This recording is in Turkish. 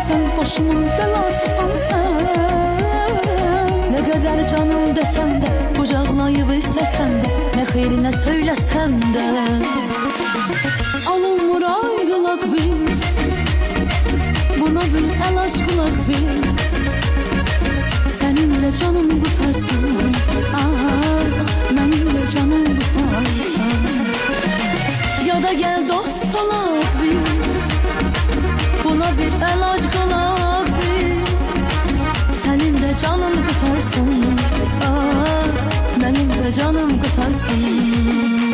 Sen başımın belasısan sen. Ne kadar canım desem de, kucaklayıp istesem de, ne hayrine söylesem de. Alınmır ayrılak biz, buna bir el aşkılak biz. Seninle canım kurtarsın, ah, benimle canım kurtarsın. Ya da gel dost olak biz, buna bir el aşkılak biz. Senin de canın kurtarsın, ah, benim de canım kurtarsın.